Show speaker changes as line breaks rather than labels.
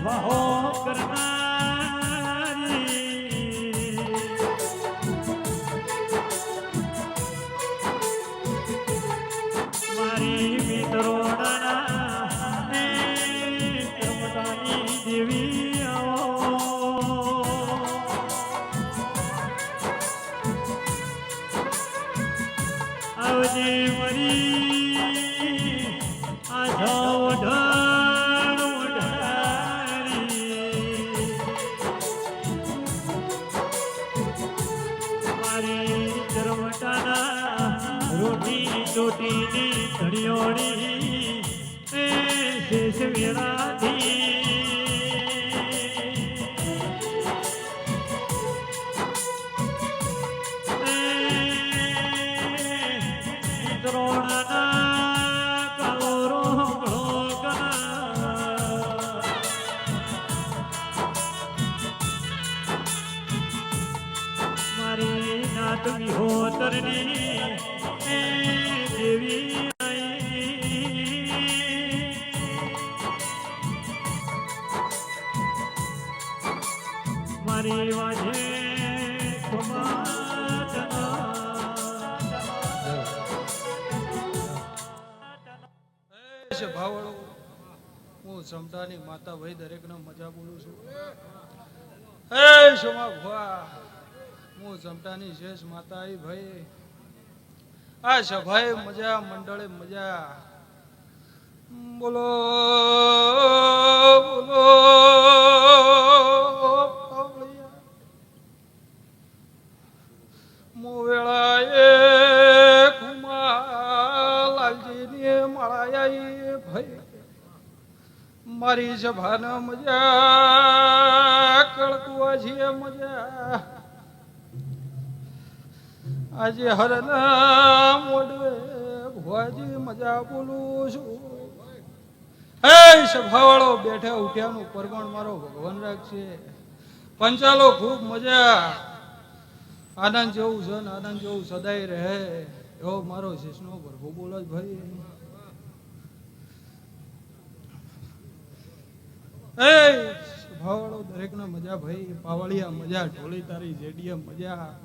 વાહો કરનારી મારી મિત્રોના ને રમતાની દેવી આવજે મરી આ જાઓ રોટી ચોટીની ધડિયોળી શેષ વેળાથી દ્રોણના કાલોરો મારી નાત વિહોતરની દેવી મારી વાજે
ભાવળો હું સમતાની માતા ભાઈ દરેકને મજા બોલું છું. હે સોમા ભુવા હું સમતાની શેષ માતા આવી ભાઈ આ સભાએ મજા મંડળે મજા બોલો બોલો મોવેળાએ કુમાલાલજીને મળાયા ભાઈ મારી સભાને મજા કળકુવા છે મજા આજે હરના મોડવે ભુવાજી મજા બોલું છું. હે સભાવાળો બેઠા ઉઠ્યાનું પરગણ મારો ભગવાન રાખશે. પંચાલો ખૂબ મજા આનંદ જેવું છે ને આનંદ જેવું સદાય રહે એવો મારો શિષ્ણો પ્રભુ બોલો જ ભાઈ. હે સભાવાળો દરેકના મજા ભાઈ પાવળિયા મજા ઢોલી તારી જેડીએ મજા